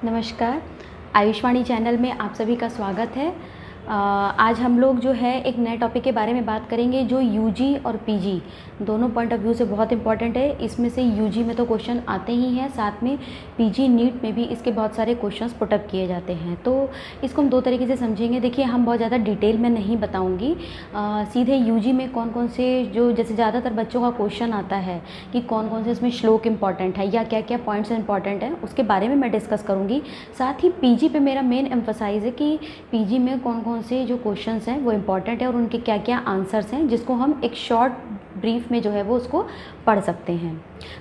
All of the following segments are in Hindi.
नमस्कार। आयुष्वाणी चैनल में आप सभी का स्वागत है। आज हम लोग जो है एक नए टॉपिक के बारे में बात करेंगे जो यूजी और पीजी दोनों पॉइंट ऑफ व्यू से बहुत इंपॉर्टेंट है। इसमें से यूजी में तो क्वेश्चन आते ही हैं, साथ में पीजी नीट में भी इसके बहुत सारे क्वेश्चंस पुटअप किए जाते हैं। तो इसको हम दो तरीके से समझेंगे। देखिए, हम बहुत ज़्यादा डिटेल में नहीं बताऊँगी, सीधे यूजी में कौन कौन से जो जैसे ज़्यादातर बच्चों का क्वेश्चन आता है कि कौन कौन से इसमें श्लोक इंपॉर्टेंट है या क्या क्या पॉइंट्स इंपॉर्टेंट हैं, उसके बारे में मैं डिस्कस करूँगी। साथ ही पीजी पे मेरा मेन एम्फसाइज़ है कि पीजी में कौन कौन से जो क्वेश्चंस हैं वो इम्पॉर्टेंट है और उनके क्या क्या आंसर्स हैं, जिसको हम एक शॉर्ट ब्रीफ में जो है वो उसको पढ़ सकते हैं।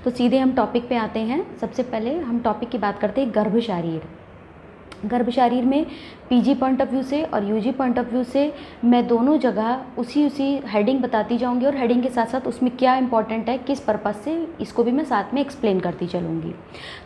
तो सीधे हम टॉपिक पे आते हैं। सबसे पहले हम टॉपिक की बात करते हैं गर्भ शारीर। गर्भ शारीर में पीजी पॉइंट ऑफ व्यू से और यूजी पॉइंट ऑफ व्यू से मैं दोनों जगह उसी हेडिंग बताती जाऊंगी और हेडिंग के साथ साथ उसमें क्या इंपॉर्टेंट है, किस पर्पज़ से, इसको भी मैं साथ में एक्सप्लेन करती चलूँगी।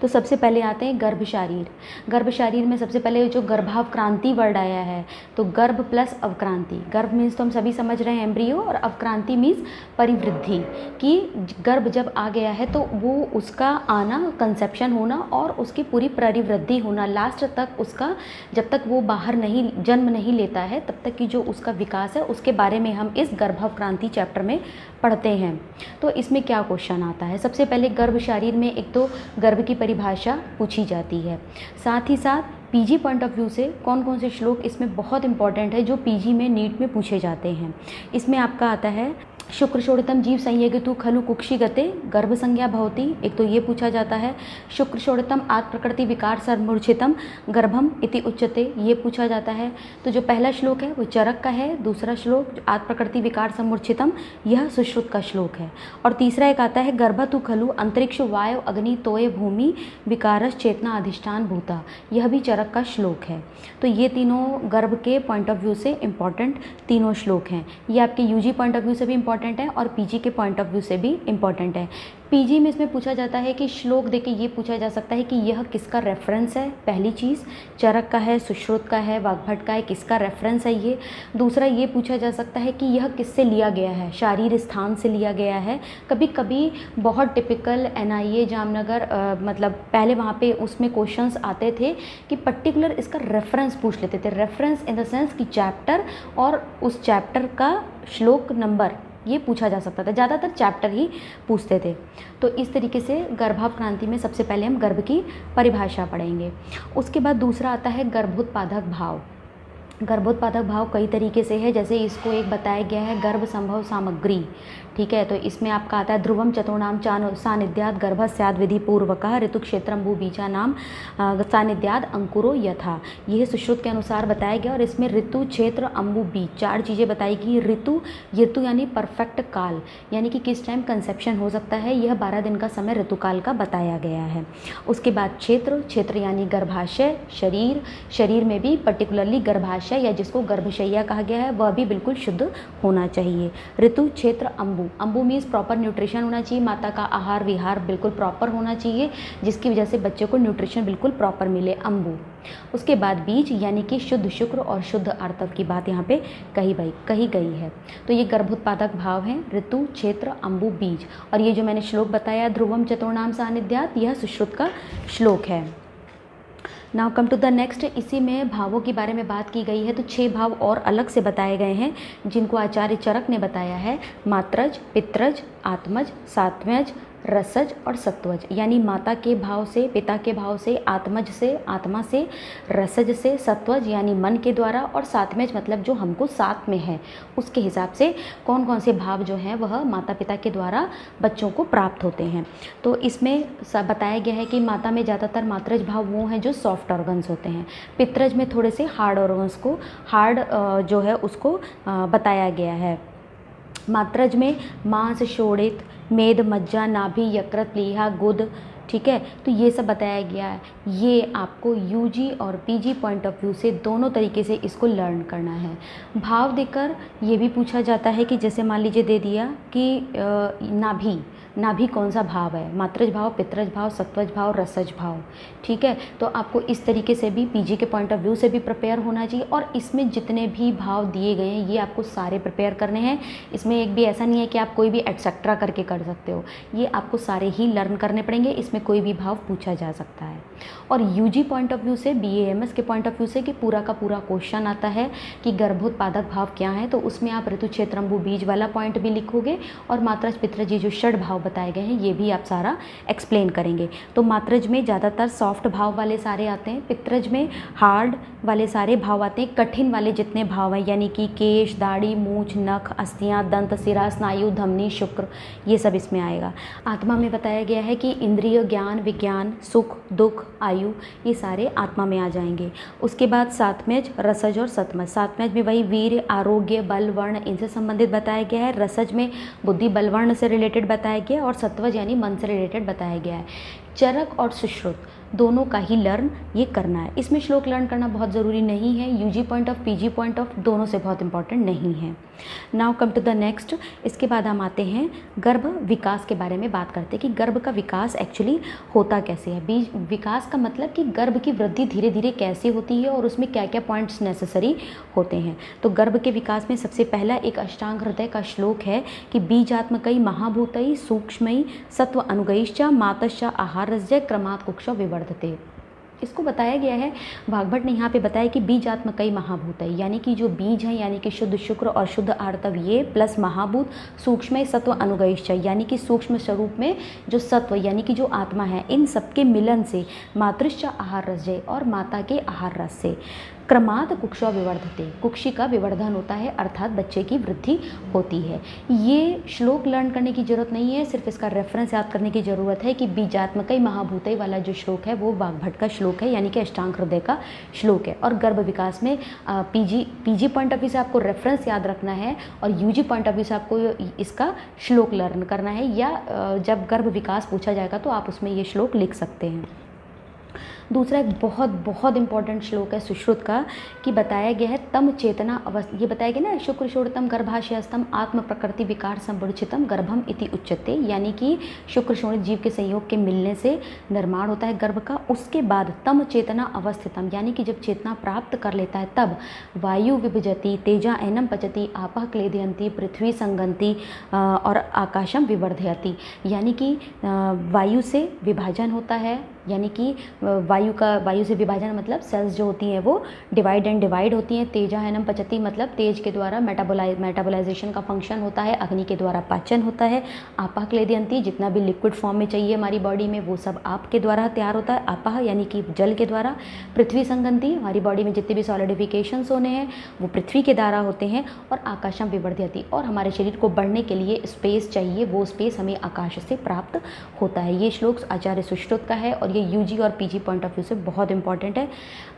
तो सबसे पहले आते हैं गर्भ शारीर। गर्भ शारीर में सबसे पहले जो गर्भावक्रांति वर्ड आया है, तो गर्भ प्लस अवक्रांति। गर्भ मीन्स तो हम सभी समझ रहे हैं एम्ब्रियो, और अवक्रांति मीन्स परिवृद्धि, कि गर्भ जब आ गया है तो वो उसका आना, कंसेप्शन होना और उसकी पूरी परिवृद्धि होना, लास्ट तक उसका, जब तक वो बाहर नहीं जन्म नहीं लेता है तब तक की जो उसका विकास है, उसके बारे में हम इस गर्भावक्रांति चैप्टर में पढ़ते हैं। तो इसमें क्या क्वेश्चन आता है? सबसे पहले गर्भ शारीर में एक तो गर्भ की परिभाषा पूछी जाती है, साथ ही साथ पीजी पॉइंट ऑफ व्यू से कौन कौन से श्लोक इसमें बहुत इंपॉर्टेंट है जो पीजी में नीट में पूछे जाते हैं। इसमें आपका आता है शुक्र षोडतम जीव संयेगतु खलु कुक्षि गते गर्भ संज्ञा भवति, एक तो ये पूछा जाता है। शुक्र षोडतम आत्म प्रकृति विकार सर्मूर्छितम गर्भम इति उच्यते, ये पूछा जाता है। तो जो पहला श्लोक है वो चरक का है, दूसरा श्लोक आत्म प्रकृति विकार समूर्छितम यह सुश्रुत का श्लोक है, और तीसरा एक आता है गर्भतु खलु अंतरिक्ष वायु अग्नि तोय भूमि विकारस चेतना अधिष्ठान भूता, यह भी चरक का श्लोक है। तो ये तीनों गर्भ के पॉइंट ऑफ व्यू से इंपॉर्टेंट तीनों श्लोक हैं। ये आपके यूजी पॉइंट ऑफ व्यू से भी इंपॉर्टेंट है और पीजी के पॉइंट ऑफ व्यू से भी इम्पॉर्टेंट है। पीजी में इसमें पूछा जाता है कि श्लोक देके ये पूछा जा सकता है कि यह किसका रेफरेंस है, पहली चीज़। चरक का है, सुश्रुत का है, वाग्भट का है, किसका रेफरेंस है ये। दूसरा ये पूछा जा सकता है कि यह किससे लिया गया है, शारीर स्थान से लिया गया है। कभी कभी बहुत टिपिकल एनआईए जामनगर मतलब पहले वहाँ पे उसमें क्वेश्चंस आते थे कि पर्टिकुलर इसका रेफरेंस पूछ लेते थे। रेफरेंस इन द सेंस कि चैप्टर और उस चैप्टर का श्लोक नंबर, ये पूछा जा सकता था। ज़्यादातर चैप्टर ही पूछते थे। तो इस तरीके से गर्भावक्रांति में सबसे पहले हम गर्भ की परिभाषा पढ़ेंगे। उसके बाद दूसरा आता है गर्भोत्पादक भाव। गर्भोत्पादक भाव कई तरीके से है, जैसे इसको एक बताया गया है गर्भ संभव सामग्री, ठीक है। तो इसमें आपका आता है ध्रुवम चतुर्णाम सानिध्यात गर्भ स्याद विधि पूर्वक ऋतु क्षेत्रम भू बीजा नाम सानिध्यात अंकुरो यथा, यह सुश्रुत के अनुसार बताया गया। और इसमें ऋतु क्षेत्र अम्बु बीज चार चीज़ें बताई गई। ऋतु यानी परफेक्ट काल, यानी कि किस टाइम कंसेप्शन हो सकता है, यह 12 दिन का समय ऋतुकाल का बताया गया है। उसके बाद क्षेत्र यानी गर्भाशय, शरीर में भी पर्टिकुलरली गर्भाशय या जिसको गर्भशैया कहा गया है वह भी बिल्कुल शुद्ध होना चाहिए। ऋतु क्षेत्र अम्बु मीन्स प्रॉपर न्यूट्रिशन होना चाहिए, माता का आहार विहार बिल्कुल प्रॉपर होना चाहिए, जिसकी वजह से बच्चे को न्यूट्रिशन बिल्कुल प्रॉपर मिले, अम्बु। उसके बाद बीज यानी कि शुद्ध शुक्र और शुद्ध आर्तव की बात यहाँ पे कही गई है। तो ये गर्भोत्पादक भाव हैं ऋतु क्षेत्र अम्बु बीज। और ये जो मैंने श्लोक बताया ध्रुवम चतुर्णाम सानिध्यात, यह सुश्रुत का श्लोक है। Now come to the next. इसी में भावों के बारे में बात की गई है। तो 6 भाव और अलग से बताए गए हैं जिनको आचार्य चरक ने बताया है। मात्रज, पित्रज, आत्मज, सात्वज, रसज और सत्वज, यानी माता के भाव से, पिता के भाव से, आत्मज से, आत्मा से, रसज से, सत्वज यानी मन के द्वारा, और सात्वज मतलब जो हमको साथ में है उसके हिसाब से कौन कौन से भाव जो हैं वह माता पिता के द्वारा बच्चों को प्राप्त होते हैं। तो इसमें बताया गया है कि माता में ज़्यादातर मात्रज भाव वो हैं जो सॉफ्ट ऑर्गन्स होते हैं। पित्रज में थोड़े से हार्ड ऑर्गन्स को, जो है उसको बताया गया है। मात्रज में मांस, शोणित, मेद, मज्जा, नाभि, यकृत, प्लीहा, गुद, ठीक है। तो ये सब बताया गया है। ये आपको यूजी और पीजी पॉइंट ऑफ व्यू से दोनों तरीके से इसको लर्न करना है। भाव देकर ये भी पूछा जाता है कि जैसे मान लीजिए दे दिया कि नाभि, नाभि कौन सा भाव है, मात्रज भाव, पित्रज भाव, सत्वज भाव, रसज भाव। ठीक है, तो आपको इस तरीके से भी पीजी के पॉइंट ऑफ व्यू से भी प्रिपेयर होना चाहिए। और इसमें जितने भी भाव दिए गए हैं ये आपको सारे प्रिपेयर करने हैं। इसमें एक भी ऐसा नहीं है कि आप कोई भी एटसेट्रा करके कर सकते हो, ये आपको सारे ही लर्न करने पड़ेंगे। इसमें कोई भी भाव पूछा जा सकता है। और यूजी पॉइंट ऑफ व्यू से, BAMS के पॉइंट ऑफ व्यू से कि पूरा का पूरा क्वेश्चन आता है कि गर्भोत्पादक भाव क्या है, तो उसमें आप ऋतु क्षेत्रंबु बीज वाला पॉइंट भी लिखोगे और मात्रज पित्रज ये जो षड भाव बताए गए हैं ये भी आप सारा एक्सप्लेन करेंगे। तो मात्रज में ज़्यादातर सॉफ्ट भाव वाले सारे आते हैं, पित्रज में हार्ड वाले सारे भाव आते हैं, कठिन वाले जितने भाव हैं यानी कि केश, दाढ़ी, मूंछ, नख, अस्थियाँ, दंत, सिरा, स्नायु, धमनी, शुक्र, ये सब इसमें आएगा। आत्मा में बताया गया है कि इंद्रिय, ज्ञान, विज्ञान, सुख, दुख, आयु, ये सारे आत्मा में आ जाएंगे। उसके बाद सातवें रसज और सतमज। सातवें में वही वीर, आरोग्य, बल, वर्ण, इनसे संबंधित बताया गया है। रसज में बुद्धि, बल, वर्ण से रिलेटेड बताया गया है और सत्वज यानी मन से रिलेटेड बताया गया है। चरक और सुश्रुत दोनों का ही लर्न ये करना है। इसमें श्लोक लर्न करना बहुत ज़रूरी नहीं है, UG point of, PG point of, दोनों से बहुत इंपॉर्टेंट नहीं है। Now come to the next. इसके बाद हम आते हैं गर्भ विकास के बारे में बात करते हैं कि गर्भ का विकास एक्चुअली होता कैसे है। बीज विकास का मतलब कि गर्भ की वृद्धि धीरे धीरे कैसे होती है और उसमें क्या क्या पॉइंट्स नेसेसरी होते हैं। तो गर्भ के विकास में सबसे पहला एक अष्टांग हृदय का श्लोक है कि बीजात्मकई महाभूतई सूक्ष्मई सत्व अनुगैश्च मातश्च आहारस्य क्रमात् कुक्ष विवर्धते। इसको बताया गया है, भागभट ने यहाँ पे बताया कि बीजात्मकई महाभूत है, यानी कि जो बीज है यानी कि शुद्ध शुक्र और शुद्ध आर्तव ये प्लस महाभूत सूक्ष्म सत्व अनुगैश्च यानी कि सूक्ष्म स्वरूप में जो सत्व यानी कि जो आत्मा है, इन सबके मिलन से मातृश्च आहार रस और माता के आहार रस से क्रमात् कुक्षा विवर्धते, कुक्षी का विवर्धन होता है अर्थात बच्चे की वृद्धि होती है। ये श्लोक लर्न करने की जरूरत नहीं है, सिर्फ इसका रेफरेंस याद करने की ज़रूरत है कि बीजात्मकई महाभूतई वाला जो श्लोक है वो वाग्भट का श्लोक है यानी कि अष्टांग हृदय का श्लोक है। और गर्भ विकास में पीजी पॉइंट ऑफ व्यू से आपको रेफरेंस याद रखना है और यूजी पॉइंट ऑफ व्यू से आपको इसका श्लोक लर्न करना है, या जब गर्भ विकास पूछा जाएगा तो आप उसमें ये श्लोक लिख सकते हैं। दूसरा एक बहुत बहुत इंपॉर्टेंट श्लोक है सुश्रुत का कि बताया गया है तम चेतना अवस्था, ये बताया गया ना, शुक्र शोणतम गर्भाशयस्तम आत्म प्रकृति विकार संबुचितम गर्भम इति उच्यते, यानी कि शुक्र शोणित जीव के संयोग के मिलने से निर्माण होता है गर्भ का। उसके बाद तम चेतना अवस्थितम यानी कि जब चेतना प्राप्त कर लेता है तब वायु विभजति, तेजा एनम पचति, आपः क्लेदयन्ति, पृथ्वी संगंति और आकाशम विवर्धयति, यानी कि वायु से विभाजन होता है, यानी कि वायु से विभाजन मतलब सेल्स जो होती हैं वो डिवाइड एंड डिवाइड होती हैं। तेजा एनम पचती मतलब तेज के द्वारा मेटाबोलाइजेशन का फंक्शन होता है, अग्नि के द्वारा पाचन होता है। आपः क्लेदयन्ति जितना भी लिक्विड फॉर्म में चाहिए हमारी बॉडी में वो सब आप के द्वारा तैयार होता है, आपः यानी कि जल के द्वारा। पृथ्वी संगंति हमारी बॉडी में जितने भी सॉलिडिफिकेशंस होने हैं वो पृथ्वी के द्वारा होते हैं। और आकाशम विवर्धयति और हमारे शरीर को बढ़ने के लिए स्पेस चाहिए, वो स्पेस हमें आकाश से प्राप्त होता है। ये श्लोक आचार्य सुश्रुत का है और ये यूजी और पीजी पॉइंट ऑफ व्यू से बहुत इंपॉर्टेंट है।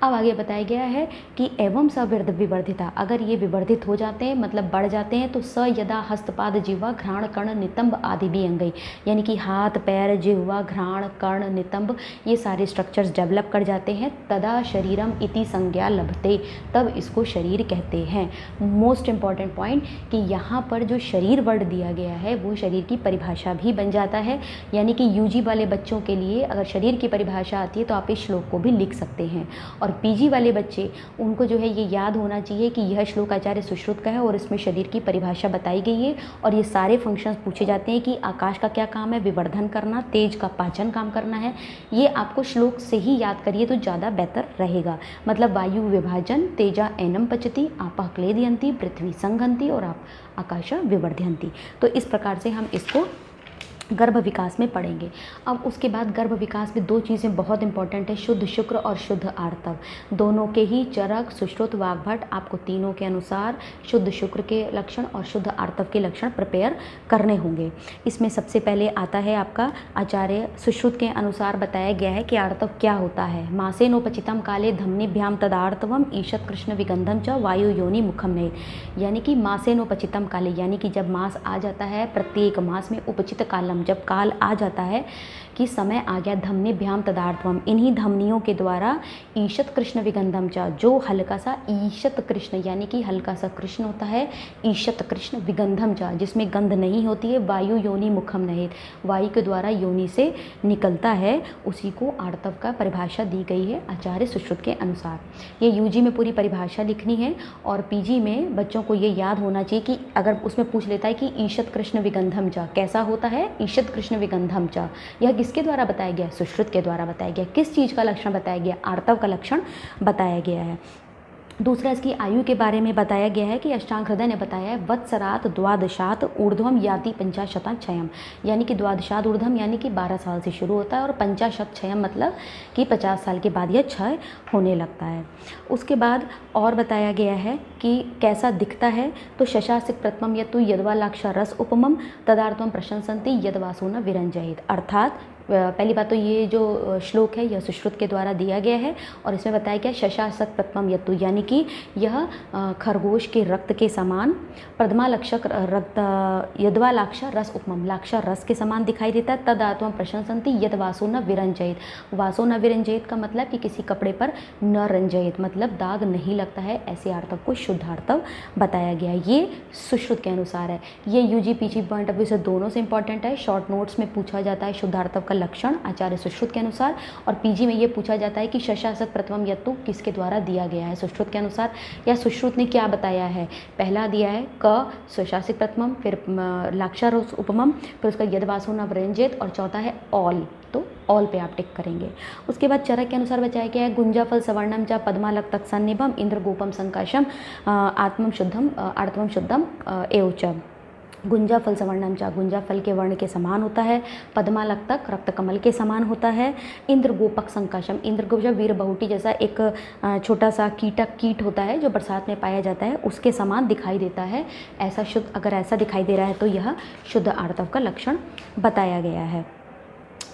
अब आगे बताया गया है कि एवं स विवर्धिता, अगर ये विवर्धित हो जाते हैं मतलब बढ़ जाते हैं तो स यदा हस्तपाद जिह्वा घ्राण कर्ण नितंब आदि भी अंगई, यानी कि हाथ पैर जिह्वा घ्राण कर्ण नितंब ये सारे स्ट्रक्चर्स डेवलप कर जाते हैं, तदा शरीरम इति संज्ञा लभते, तब इसको शरीर कहते हैं। मोस्ट इंपॉर्टेंट पॉइंट कि यहाँ पर जो शरीर वर्ड दिया गया है वो शरीर की परिभाषा भी बन जाता है, यानी कि यूजी वाले बच्चों के लिए अगर शरीर की परिभाषा आती है तो आप इस श्लोक को भी लिख सकते हैं। और पीजी वाले बच्चे उनको जो है ये याद होना चाहिए कि यह श्लोक आचार्य सुश्रुत का है और इसमें शरीर की परिभाषा बताई गई है और ये सारे फंक्शंस पूछे जाते हैं कि आकाश का क्या काम है, विवर्धन करना, तेज का पाचन काम करना है। ये आपको श्लोक से ही याद करिए तो ज़्यादा बेहतर रहेगा। मतलब वायु विभाजन, तेजा एनम पचति, आपः क्लेदयन्ति, पृथ्वी संघन्ति और आप आकाश विवर्धयन्ति। तो इस प्रकार से हम इसको गर्भ विकास में पढ़ेंगे। अब उसके बाद गर्भ विकास में दो चीज़ें बहुत इंपॉर्टेंट है, शुद्ध शुक्र और शुद्ध आर्तव, दोनों के ही चरक सुश्रुत वाग्भट आपको तीनों के अनुसार शुद्ध शुक्र के लक्षण और शुद्ध आर्तव के लक्षण प्रिपेयर करने होंगे। इसमें सबसे पहले आता है आपका आचार्य सुश्रुत के अनुसार बताया गया है कि आर्तव क्या होता है। मासेनोपचितम काले धमनीभ्याम तदार्तवम ईशत कृष्ण विगंधम च वायु योनि मुखम में, यानी कि मासेनोपचितम काले यानी कि जब मास आ जाता है, प्रत्येक मास में उपचित कालम जब काल आ जाता है, कि समय आ गया धमनीभ्याम तदार्थवम, इन्हीं धमनियों के द्वारा ईशत कृष्ण विगंधम चा, जो हल्का सा ईशत कृष्ण यानी कि हल्का सा कृष्ण होता है, ईशत कृष्ण विगंधम चा जिसमें गंध नहीं होती है, वायु योनि मुखम नहित, वायु के द्वारा योनि से निकलता है, उसी को आर्तव का परिभाषा दी गई है आचार्य सुश्रुत के अनुसार। ये यूजी में पूरी परिभाषा लिखनी है और पीजी में बच्चों को ये याद होना चाहिए कि अगर उसमें पूछ लेता है कि ईशत कृष्ण विगंधम चा कैसा होता है, ईशत कृष्ण विगंधम चा, यह किसके द्वारा बताया गया, सुश्रुत के द्वारा बताया गया। किस चीज़ का लक्षण बताया गया, आर्तव का लक्षण बताया गया है। दूसरा इसकी आयु के बारे में बताया गया है कि अष्टांग हृदय ने बताया है वत्सरात द्वादशात ऊर्ध्वम याति पंचाशता क्षयम, यानी कि द्वादशात ऊर्ध्वम यानी कि 12 साल से शुरू होता है और पंचाशत क्षयम मतलब कि 50 साल के बाद यह क्षय होने लगता है। उसके बाद और बताया गया है कि कैसा दिखता है, तो शशासिक प्रथमम यत्तु यद्वालाक्षा रस उपमम तदार्थम प्रशंसन्ति यद्वासो न विरंजयित, अर्थात पहली बात तो ये जो श्लोक है यह सुश्रुत के द्वारा दिया गया है और इसमें बताया गया शशासक प्रथमम यत्तु यानी कि यह खरगोश के रक्त के समान, प्रथमालक्षक रक्त यद्वालाक्षा रस उपमम, लाक्षा रस के समान दिखाई देता है, तदात्म प्रशंसन्ति यद वासो न विरंजयित, वासो न विरंजयित का मतलब कि किसी कपड़े पर न रंजयित मतलब दाग नहीं लगता है, ऐसे आर्तव को शुद्ध आर्तव बताया गया है। ये सुश्रुत के अनुसार है। ये UG PG point of view से दोनों से इंपॉर्टेंट है। शॉर्ट नोट्स में पूछा जाता है शुद्ध आर्तव का लक्षण आचार्य सुश्रुत के अनुसार और पीजी में ये पूछा जाता है कि शशासक प्रथमम यत्तु किसके द्वारा दिया गया है, सुश्रुत के अनुसार या सुश्रुत ने क्या बताया है। पहला दिया है क स्वशासिक प्रथमम, फिर लाक्षारोस उपमम, फिर उसका यदवासो न विरंजयित और चौथा है ऑल, तो ऑल पे आप टिक करेंगे। उसके बाद चरक के अनुसार बचाया गया है गुंजाफल सवर्णम च पद्मालक तत्सन्निभम इंद्रगोपम संकाशम आत्मम शुद्धम आर्तवम शुद्धम एवच। गुंजा फल सवर्णम चा, गुंजा फल के वर्ण के समान होता है, पद्मालक तक रक्त कमल के समान होता है, इंद्र गोपक संकाशम, इंद्र गोप वीर बहुटी जैसा एक छोटा सा कीट होता है जो बरसात में पाया जाता है उसके समान दिखाई देता है। ऐसा शुद्ध अगर ऐसा दिखाई दे रहा है तो यह शुद्ध आर्तव का लक्षण बताया गया है।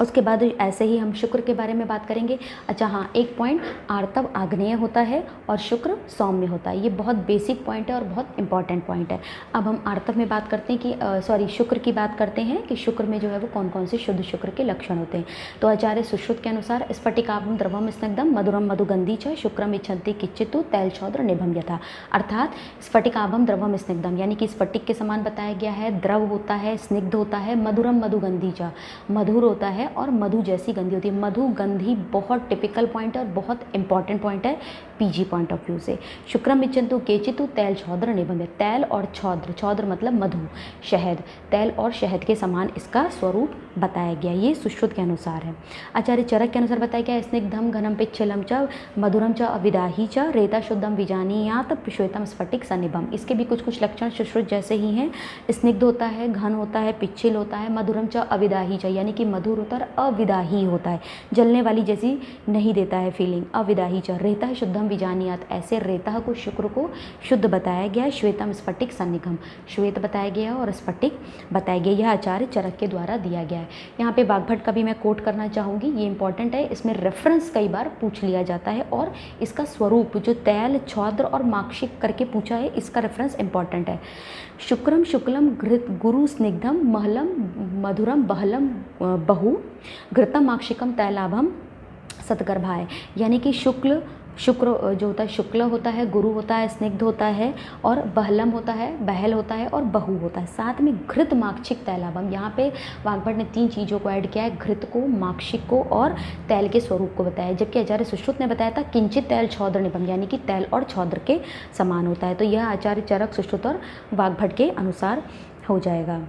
उसके बाद ऐसे ही हम शुक्र के बारे में बात करेंगे। अच्छा हाँ, एक पॉइंट, आर्तव आग्नेय होता है और शुक्र सौम्य होता है। ये बहुत बेसिक पॉइंट है और बहुत इंपॉर्टेंट पॉइंट है। अब हम आर्तव में बात करते हैं कि शुक्र की बात करते हैं कि शुक्र में जो है वो कौन कौन से शुद्ध शुक्र के लक्षण होते हैं। तो आचार्य सुश्रुत के अनुसार स्फटिकाभम द्रवम स्निग्धम मधुरम मधुगंधी च शुक्रम इच्छन्ति किच्चितु तैलछौद्र निभम यथा, अर्थात स्फटिकाभम द्रवम स्निग्धम यानी कि स्फटिक के समान बताया गया है, द्रव होता है, स्निग्ध होता है, मधुरम मधुगंधी च मधुर होता है और मधु जैसी गंधी होती है। मधु गंधी बहुत टिपिकल पॉइंट है और बहुत इंपॉर्टेंट पॉइंट है पीजी पॉइंट ऑफ व्यू से। शुक्रम इच्छन्तु केचितु तैल छौद्र निबंध, तैल और छौद्र, छौद्र मतलब मधु, शहद, तैल और शहद के समान इसका स्वरूप बताया गया। ये सुश्रुत के अनुसार है। आचार्य चरक के अनुसार बताया गया स्निग्धम घनम पिच्छलम च मधुरम च अविदाही च रेता शुद्धम विजानीयात श्वेतम स्फटिक सनिभम। इसके भी कुछ कुछ लक्षण सुश्रुत जैसे ही हैं। स्निग्ध होता है, घन होता है, पिच्छल होता है, मधुरम च अविदाही च यानी कि मधुर होता है, अविदाही होता है, जलने वाली जैसी नहीं देता है फीलिंग, अविदाही च रेता है शुद्धम विजानीयात, ऐसे रेता को शुक्र को शुद्ध बताया गया। श्वेतम स्फटिक सन्निगम, श्वेत बताया गया और स्फटिक बताया गया। यह आचार्य चरक के द्वारा दिया गया है। यहाँ पे वाग्भट का भी मैं कोट करना चाहूँगी, ये इंपॉर्टेंट है, इसमें रेफरेंस कई बार पूछ लिया जाता है और इसका स्वरूप जो तैल छौद्र और माक्षिक करके पूछा है इसका रेफरेंस इंपॉर्टेंट है। शुक्रम शुक्लम घृत गुरु स्निग्धम महलम मधुरम बहलम बहु घृतम माक्षिकम तैलाभम सतगर्भाय, यानी कि शुक्र जो होता है शुक्ल होता है, गुरु होता है, स्निग्ध होता है और बहलम होता है, बहल होता है और बहु होता है, साथ में घृत माक्षिक तैलाभम। यहाँ पे वाग्भट ने 3 चीज़ों को ऐड किया है, घृत को, माक्षिक को और तैल के स्वरूप को बताया, जबकि आचार्य सुश्रुत ने बताया था किंचित तैल छौद्र निभम यानी कि तैल और छौद्र के समान होता है। तो यह आचार्य चरक सुश्रुत और वाग्भट के अनुसार हो जाएगा।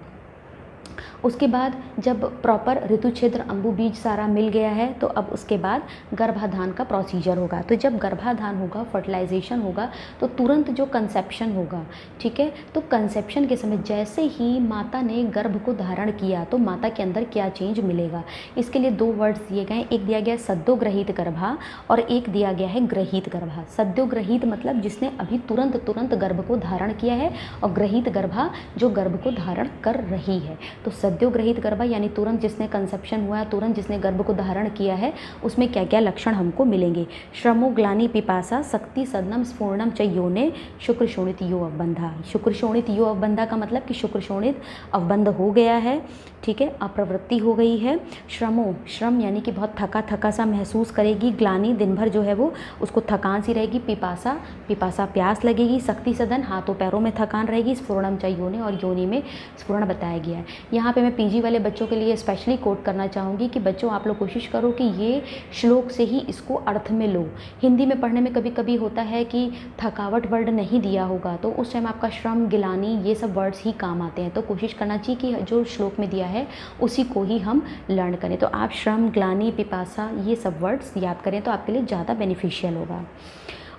उसके बाद जब प्रॉपर ऋतु क्षेत्र अंबु बीज सारा मिल गया है तो अब उसके बाद गर्भाधान का प्रोसीजर होगा। तो जब गर्भाधान होगा, फर्टिलाइजेशन होगा, तो तुरंत जो कंसेप्शन होगा, ठीक है, तो कंसेप्शन के समय जैसे ही माता ने गर्भ को धारण किया तो माता के अंदर क्या चेंज मिलेगा, इसके लिए 2 वर्ड्स दिए गए हैं। एक दिया गया है सद्योग्रहित गर्भा और एक दिया गया है ग्रहित गर्भा। सद्योग्रहित मतलब जिसने अभी तुरंत गर्भ को धारण किया है और ग्रहित गर्भा जो गर्भ को धारण कर रही है। तो सद्योग्रहित गर्भ यानी तुरंत जिसने कंसेप्शन हुआ है, तुरंत जिसने गर्भ को धारण किया है, उसमें क्या क्या लक्षण हमको मिलेंगे। श्रमो ग्लानि पिपासा शक्ति सदनम स्फूर्णम च योने शुक्र शोणित यो अवबंधा। शुक्र शोणित यो अवबंधा का मतलब कि शुक्र शोणित अवबंध हो गया है, ठीक है, अप्रवृत्ति हो गई है। श्रमो, श्रम यानी कि बहुत थका थका सा महसूस करेगी। ग्लानि, दिन भर जो है वो उसको थकान सी रहेगी। पिपासा, पिपासा प्यास लगेगी। शक्ति सदन, हाथों पैरों में थकान रहेगी। स्फुरणम च योनि, और योनि में स्फुरण बताया गया है। यहाँ पे मैं पीजी वाले बच्चों के लिए स्पेशली कोट करना चाहूँगी कि बच्चों आप लोग कोशिश करो कि ये श्लोक से ही इसको अर्थ में लो। हिंदी में पढ़ने में कभी कभी होता है कि थकावट वर्ड नहीं दिया होगा, तो उस टाइम आपका श्रम, गिलानी, ये सब वर्ड्स ही काम आते हैं। तो कोशिश करना चाहिए कि जो श्लोक में दिया है उसी को ही हम लर्न करें। तो आप श्रम, ग्लानि, पिपासा ये सब वर्ड्स याद करें तो आपके लिए ज़्यादा बेनिफिशियल होगा।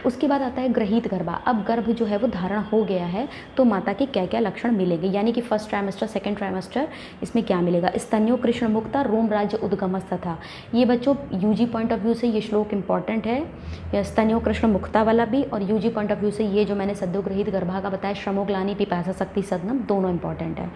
उसके बाद आता है ग्रहित गर्भा। अब गर्भ जो है वो धारण हो गया है, तो माता के क्या क्या लक्षण मिलेंगे, यानी कि फर्स्ट ट्राइमेस्टर, सेकेंड ट्राइमेस्टर, इसमें क्या मिलेगा। स्तन्यो कृष्ण मुक्ता रोम राज्य उद्गमस्त था। ये बच्चों यूजी पॉइंट ऑफ व्यू से ये श्लोक इंपॉर्टेंट है, स्तन्यो कृष्ण मुक्ता वाला भी, और यूजी पॉइंट ऑफ व्यू से ये जो मैंने सद्योग्रहित गर्भा का बताया, श्रमोग्लानी पिपासा शक्ति सदनम, दोनों इंपॉर्टेंट है।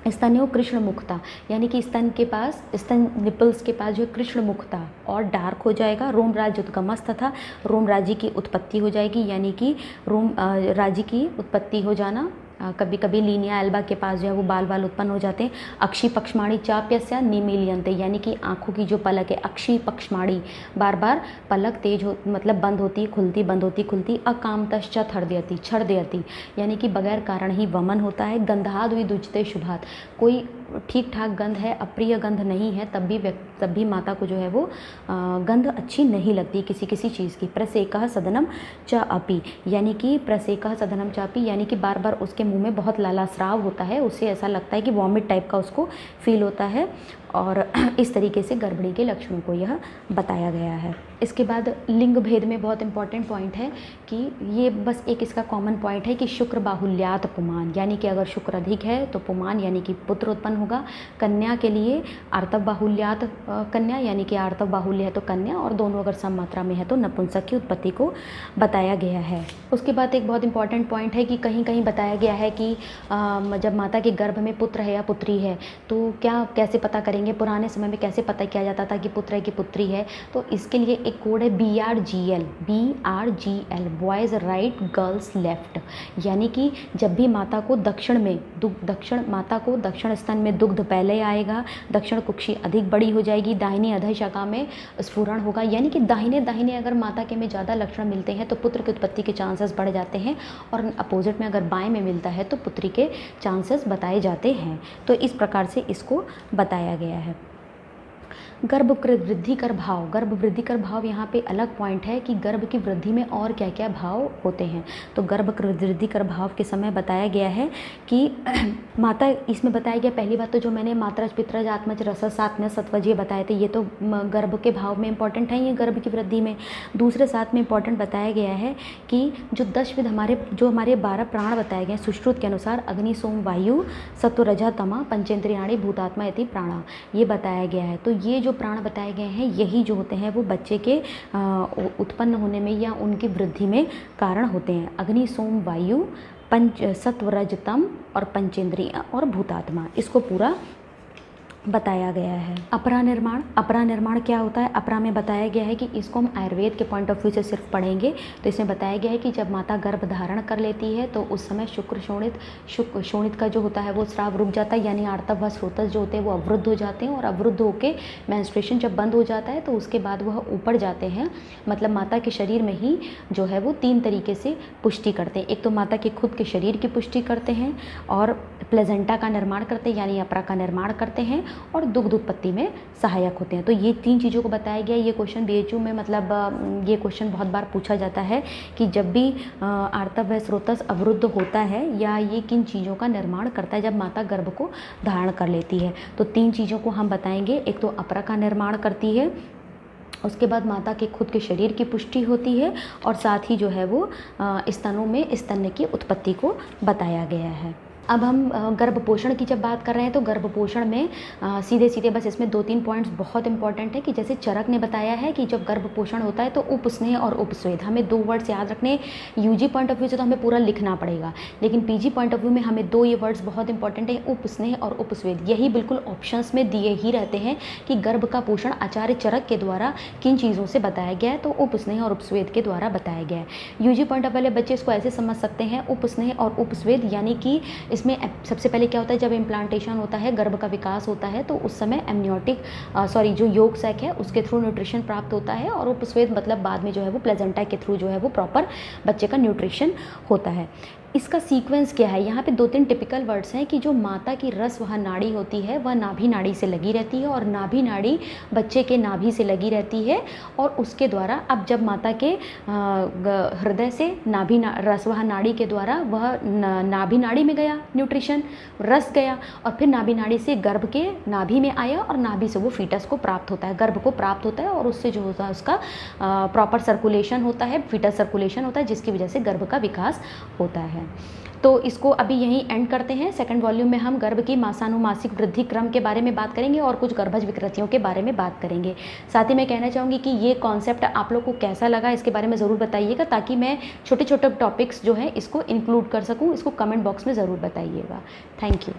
स्तन्यो कृष्ण मुक्ता यानी कि स्तन के पास, स्तन निपल्स के पास जो कृष्ण मुक्ता और डार्क हो जाएगा। रोम राज्य उद्गमस्त तथा रोम राज्य की उत्पत्ति हो जाएगी, यानी कि रोम राज्य की उत्पत्ति हो जाना। कभी कभी लीनिया एल्बा के पास जो है वो बाल बाल उत्पन्न हो जाते हैं। अक्षी पक्षमाणी चाप्यस्या निमीलियंते यानी कि आंखों की जो पलक है, अक्षी पक्षमाणी, बार बार पलक तेज हो, मतलब बंद होती खुलती, बंद होती खुलती। अकामतश्च थर्दयति छर्दयति यानी कि बगैर कारण ही वमन होता है। गंधाद विदुचते शुभात, कोई ठीक ठाक गंध है, अप्रिय गंध नहीं है, तब भी माता को जो है वो गंध अच्छी नहीं लगती किसी किसी चीज़ की। प्रसेकः सदनम च अपि यानी कि प्रसेकः सदनम च अपि यानी कि बार बार उसके मुंह में बहुत लालास्राव होता है, उससे ऐसा लगता है कि वॉमिट टाइप का उसको फील होता है। और इस तरीके से गर्भिणी के लक्षणों को यह बताया गया है। इसके बाद लिंग भेद में बहुत इंपॉर्टेंट पॉइंट है कि ये बस एक इसका कॉमन पॉइंट है कि शुक्र बाहुल्यात पुमान, यानी कि अगर शुक्र अधिक है तो पुमान यानी कि पुत्र उत्पन्न होगा। कन्या के लिए आर्तव बाहुल्यात कन्या यानी कि आर्तव बाहुल्य है तो कन्या, और दोनों अगर सम मात्रा में है तो नपुंसक की उत्पत्ति को बताया गया है। उसके बाद एक बहुत इंपॉर्टेंट पॉइंट है कि कहीं कहीं बताया गया है कि जब माता के गर्भ में पुत्र है या पुत्री है तो क्या कैसे पता करेंगे। पुराने समय में कैसे पता किया जाता था कि पुत्र है कि पुत्री है, तो इसके लिए एक कोड है BRGL, boys right girls left, यानी कि जब भी माता को दक्षिण में माता को दक्षिण स्तन में दुग्ध पहले आएगा, दक्षिण कुक्षी अधिक बड़ी हो जाएगी, दाहिनी अधः शाखा में स्फुरण होगा, यानी कि दाहिने अगर माता के में ज़्यादा लक्षण मिलते हैं तो पुत्र की उत्पत्ति के चांसेस बढ़ जाते हैं, और अपोजिट में अगर बाएं में मिलता है तो पुत्री के चांसेस बताए जाते हैं। तो इस प्रकार से इसको बताया गया है। गर्भ वृद्धि कर भाव, गर्भ वृद्धि कर भाव यहाँ पे अलग पॉइंट है कि गर्भ की वृद्धि में और क्या क्या भाव होते हैं। तो गर्भ वृद्धि कर भाव के समय बताया गया है कि माता, इसमें बताया गया पहली बात तो जो मैंने मात्रज पित्रज आत्मज रसस सात्म्य सत्वज ये बताए थे, ये तो गर्भ के भाव में इंपॉर्टेंट है, ये गर्भ की वृद्धि में। दूसरे साथ में इंपॉर्टेंट बताया गया है कि जो 10 विध हमारे 12 प्राण बताए गए सुश्रुत के अनुसार, अग्नि सोम वायु सत्व रज तमा पंचेंद्रियाणि भूतात्मा इति प्राणा, ये बताया गया है। तो ये जो प्राण बताए गए हैं यही जो होते हैं वो बच्चे के उत्पन्न होने में या उनकी वृद्धि में कारण होते हैं। अग्नि सोम वायु पंच सत्व रज तम और पंचेंद्रिय और भूतात्मा, इसको पूरा बताया गया है। अपरा निर्माण क्या होता है। अपरा में बताया गया है कि इसको हम आयुर्वेद के पॉइंट ऑफ व्यू से सिर्फ पढ़ेंगे, तो इसमें बताया गया है कि जब माता गर्भ धारण कर लेती है तो उस समय शुक्र शोणित का जो होता है वो स्राव रुक जाता है, यानी आर्तव व स्रोतस जो होते हैं वो अवरुद्ध हो जाते हैं, और अवरुद्ध होकर मेंस्ट्रुएशन जब बंद हो जाता है तो उसके बाद वह ऊपर जाते हैं। मतलब माता के शरीर में ही जो है वो 3 तरीके से पुष्टि करते हैं। एक तो माता के खुद के शरीर की पुष्टि करते हैं, और प्लेजेंटा का निर्माण करते हैं यानी अपरा का निर्माण करते हैं, और दुग्ध उत्पत्ति में सहायक होते हैं। तो ये 3 चीज़ों को बताया गया। ये क्वेश्चन BHU में मतलब ये क्वेश्चन बहुत बार पूछा जाता है कि जब भी आर्तव व स्रोतस अवरुद्ध होता है या ये किन चीज़ों का निर्माण करता है जब माता गर्भ को धारण कर लेती है। तो 3 चीज़ों को हम बताएंगे। एक तो अपरा का निर्माण करती है, उसके बाद माता के खुद के शरीर की पुष्टि होती है, और साथ ही जो है वो स्तनों में स्तन्य की उत्पत्ति को बताया गया है। अब हम गर्भपोषण की जब बात कर रहे हैं तो गर्भपोषण में सीधे सीधे बस इसमें 2-3 पॉइंट्स बहुत इंपॉर्टेंट है कि जैसे चरक ने बताया है कि जब गर्भपोषण होता है तो उपस्नेह और उपस्वेद, हमें 2 वर्ड्स याद रखने। यूजी पॉइंट ऑफ व्यू से तो हमें पूरा लिखना पड़ेगा, लेकिन पीजी पॉइंट ऑफ व्यू में हमें 2 ये वर्ड्स बहुत इंपॉर्टेंट है, उपस्नेह और उपस्वेद। यही बिल्कुल ऑप्शंस में दिए ही रहते हैं कि गर्भ का पोषण आचार्य चरक के द्वारा किन चीज़ों से बताया गया है, तो उपस्नेह और उपस्वेद के द्वारा बताया गया है। यूजी पॉइंट ऑफ व्यू वाले बच्चे इसको ऐसे समझ सकते हैं, उपस्नेह और उपस्वेद यानी कि इसमें सबसे पहले क्या होता है, जब इम्प्लांटेशन होता है, गर्भ का विकास होता है, तो उस समय एमनियोटिक जो योग सैक है उसके थ्रू न्यूट्रिशन प्राप्त होता है, और उपस्वेद मतलब बाद में जो है वो प्लेजेंटा के थ्रू जो है वो प्रॉपर बच्चे का न्यूट्रिशन होता है। इसका सीक्वेंस क्या है, यहाँ पे 2-3 टिपिकल वर्ड्स हैं कि जो माता की रस वह नाड़ी होती है वह नाभि नाड़ी से लगी रहती है, और नाभि नाड़ी बच्चे के नाभि से लगी रहती है, और उसके द्वारा अब जब माता के हृदय से रस वह नाड़ी के द्वारा वह नाभि नाड़ी में गया, न्यूट्रिशन रस गया, और फिर नाभि नाड़ी से गर्भ के नाभि में आया, और नाभि से वो फीटस को प्राप्त होता है, गर्भ को प्राप्त होता है, और उससे जो होता है उसका प्रॉपर सर्कुलेशन होता है, फीटस सर्कुलेशन होता है, जिसकी वजह से गर्भ का विकास होता है। तो इसको अभी यहीं एंड करते हैं। सेकंड वॉल्यूम में हम गर्भ की मासानुमासिक वृद्धि क्रम के बारे में बात करेंगे और कुछ गर्भज विकृतियों के बारे में बात करेंगे। साथ ही मैं कहना चाहूँगी कि ये कॉन्सेप्ट आप लोग को कैसा लगा इसके बारे में ज़रूर बताइएगा, ताकि मैं छोटे छोटे टॉपिक्स जो है इसको इंक्लूड कर सकूँ। इसको कमेंट बॉक्स में ज़रूर बताइएगा। Thank you.